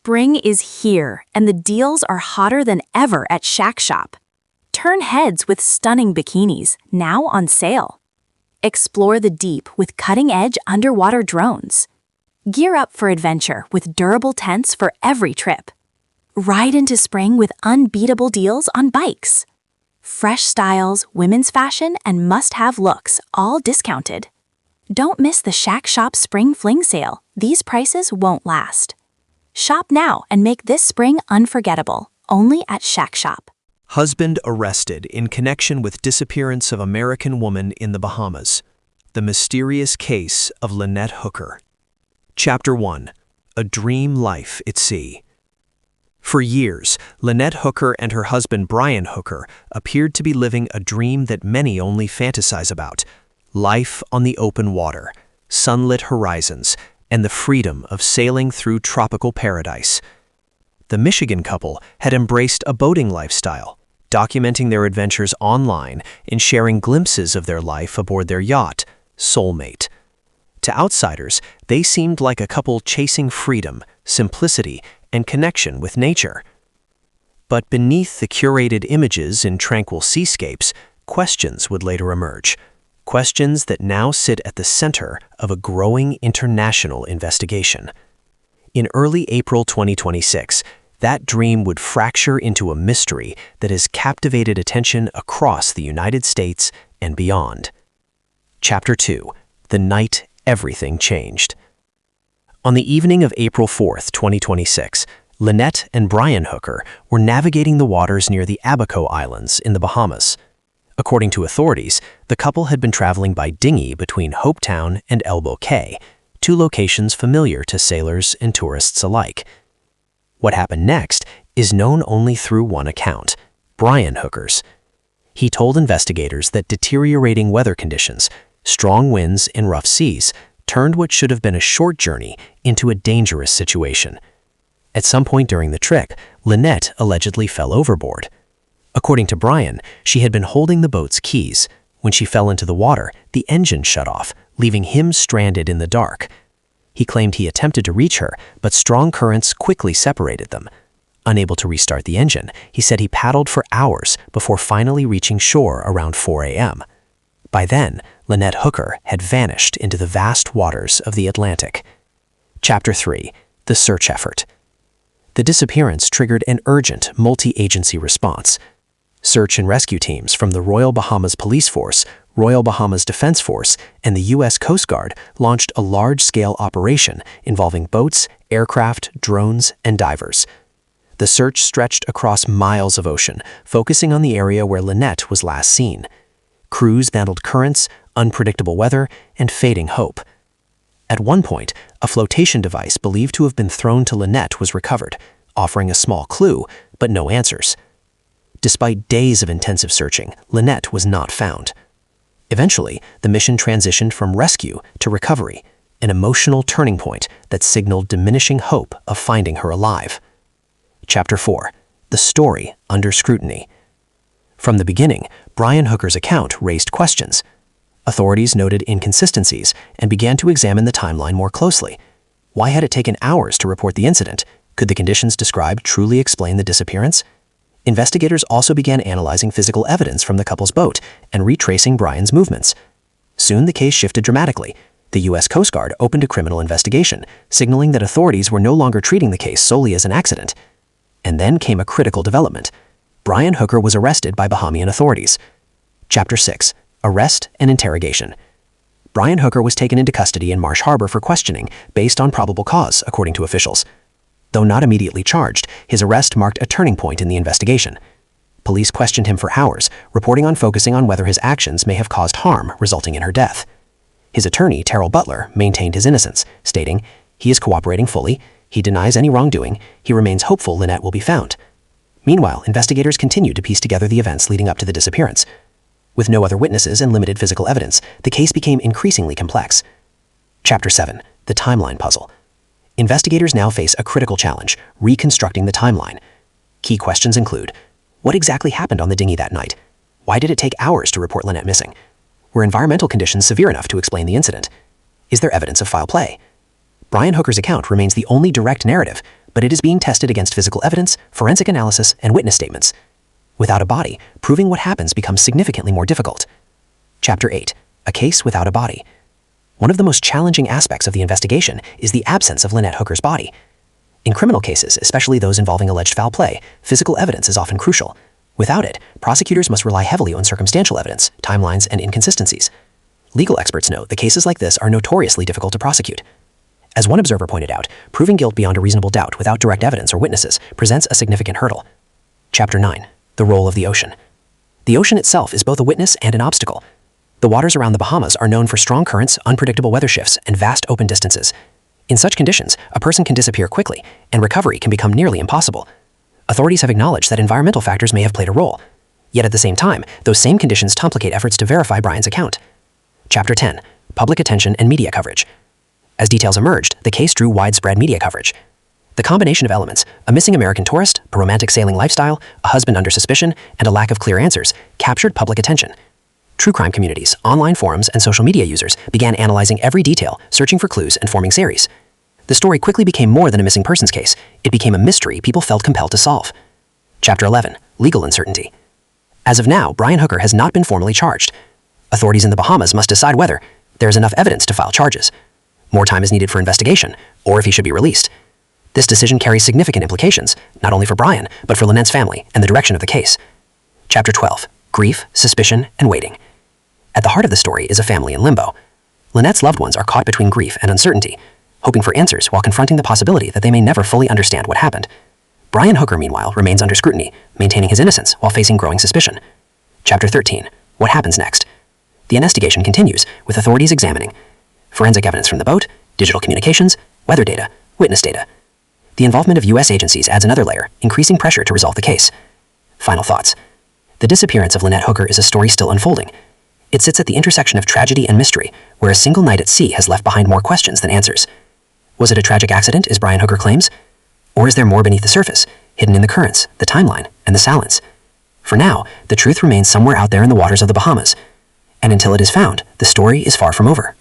Spring is here, and the deals are hotter than ever at Shack Shop. Turn heads with stunning bikinis, now on sale. Explore the deep with cutting-edge underwater drones. Gear up for adventure with durable tents for every trip. Ride into spring with unbeatable deals on bikes. Fresh styles, women's fashion, and must-have looks, all discounted. Don't miss the Shack Shop Spring Fling Sale. These prices won't last. Shop now and make this spring unforgettable, only at Shack Shop. Husband arrested in connection with disappearance of American woman in the Bahamas. The mysterious case of Lynette Hooker. Chapter 1. A Dream Life at Sea. For years, Lynette Hooker and her husband Brian Hooker appeared to be living a dream that many only fantasize about: life on the open water, sunlit horizons, and the freedom of sailing through tropical paradise. The Michigan couple had embraced a boating lifestyle, documenting their adventures online and sharing glimpses of their life aboard their yacht, Soulmate. To outsiders, they seemed like a couple chasing freedom, simplicity, and connection with nature. But beneath the curated images in tranquil seascapes, questions would later emerge. Questions that now sit at the center of a growing international investigation. In early April 2026, that dream would fracture into a mystery that has captivated attention across the United States and beyond. Chapter 2. The Night Everything Changed. On the evening of April 4th, 2026, Lynette and Brian Hooker were navigating the waters near the Abaco Islands in the Bahamas. According to authorities, the couple had been traveling by dinghy between Hopetown and Elbow Cay, two locations familiar to sailors and tourists alike. What happened next is known only through one account, Brian Hooker's. He told investigators that deteriorating weather conditions, strong winds and rough seas, turned what should have been a short journey into a dangerous situation. At some point during the trip, Lynette allegedly fell overboard. According to Brian, she had been holding the boat's keys. When she fell into the water, the engine shut off, leaving him stranded in the dark. He claimed he attempted to reach her, but strong currents quickly separated them. Unable to restart the engine, he said he paddled for hours before finally reaching shore around 4 a.m. By then, Lynette Hooker had vanished into the vast waters of the Atlantic. Chapter 3. The Search Effort. The disappearance triggered an urgent multi-agency response. Search and rescue teams from the Royal Bahamas Police Force, Royal Bahamas Defense Force, and the U.S. Coast Guard launched a large-scale operation involving boats, aircraft, drones, and divers. The search stretched across miles of ocean, focusing on the area where Lynette was last seen. Crews battled currents, unpredictable weather, and fading hope. At one point, a flotation device believed to have been thrown to Lynette was recovered, offering a small clue, but no answers. Despite days of intensive searching, Lynette was not found. Eventually, the mission transitioned from rescue to recovery, an emotional turning point that signaled diminishing hope of finding her alive. Chapter 4. The Story Under Scrutiny. From the beginning, Brian Hooker's account raised questions. Authorities noted inconsistencies and began to examine the timeline more closely. Why had it taken hours to report the incident? Could the conditions described truly explain the disappearance? Investigators also began analyzing physical evidence from the couple's boat and retracing Brian's movements. Soon the case shifted dramatically. The U.S. Coast Guard opened a criminal investigation, signaling that authorities were no longer treating the case solely as an accident. And then came a critical development. Brian Hooker was arrested by Bahamian authorities. Chapter 6. Arrest and Interrogation. Brian Hooker was taken into custody in Marsh Harbor for questioning based on probable cause, according to officials. Though not immediately charged, his arrest marked a turning point in the investigation. Police questioned him for hours, reporting on focusing on whether his actions may have caused harm, resulting in her death. His attorney, Terrell Butler, maintained his innocence, stating, "He is cooperating fully, he denies any wrongdoing, he remains hopeful Lynette will be found." Meanwhile, investigators continued to piece together the events leading up to the disappearance. With no other witnesses and limited physical evidence, the case became increasingly complex. Chapter 7. The Timeline Puzzle. Investigators now face a critical challenge, reconstructing the timeline. Key questions include, what exactly happened on the dinghy that night? Why did it take hours to report Lynette missing? Were environmental conditions severe enough to explain the incident? Is there evidence of foul play? Brian Hooker's account remains the only direct narrative, but it is being tested against physical evidence, forensic analysis, and witness statements. Without a body, proving what happens becomes significantly more difficult. Chapter 8. A case without a body. One of the most challenging aspects of the investigation is the absence of Lynette Hooker's body. In criminal cases, especially those involving alleged foul play, physical evidence is often crucial. Without it, prosecutors must rely heavily on circumstantial evidence, timelines, and inconsistencies. Legal experts note that cases like this are notoriously difficult to prosecute. As one observer pointed out, proving guilt beyond a reasonable doubt without direct evidence or witnesses presents a significant hurdle. Chapter 9. The role of the ocean. The ocean itself is both a witness and an obstacle. The waters around the Bahamas are known for strong currents, unpredictable weather shifts, and vast open distances. In such conditions, a person can disappear quickly, and recovery can become nearly impossible. Authorities have acknowledged that environmental factors may have played a role. Yet at the same time, those same conditions complicate efforts to verify Brian's account. Chapter 10. Public attention and media coverage. As details emerged, the case drew widespread media coverage. The combination of elements, a missing American tourist, a romantic sailing lifestyle, a husband under suspicion, and a lack of clear answers, captured public attention. True crime communities, online forums, and social media users began analyzing every detail, searching for clues, and forming series. The story quickly became more than a missing persons case. It became a mystery people felt compelled to solve. Chapter 11. Legal uncertainty. As of now, Brian Hooker has not been formally charged. Authorities in the Bahamas must decide whether there is enough evidence to file charges, more time is needed for investigation, or if he should be released. This decision carries significant implications, not only for Brian, but for Lynette's family and the direction of the case. Chapter 12. Grief, suspicion, and waiting. At the heart of the story is a family in limbo. Lynette's loved ones are caught between grief and uncertainty, hoping for answers while confronting the possibility that they may never fully understand what happened. Brian Hooker, meanwhile, remains under scrutiny, maintaining his innocence while facing growing suspicion. Chapter 13. What happens next? The investigation continues, with authorities examining forensic evidence from the boat, digital communications, weather data, witness data. The involvement of U.S. agencies adds another layer, increasing pressure to resolve the case. Final thoughts. The disappearance of Lynette Hooker is a story still unfolding. It sits at the intersection of tragedy and mystery, where a single night at sea has left behind more questions than answers. Was it a tragic accident, as Brian Hooker claims? Or is there more beneath the surface, hidden in the currents, the timeline, and the silence? For now, the truth remains somewhere out there in the waters of the Bahamas. And until it is found, the story is far from over.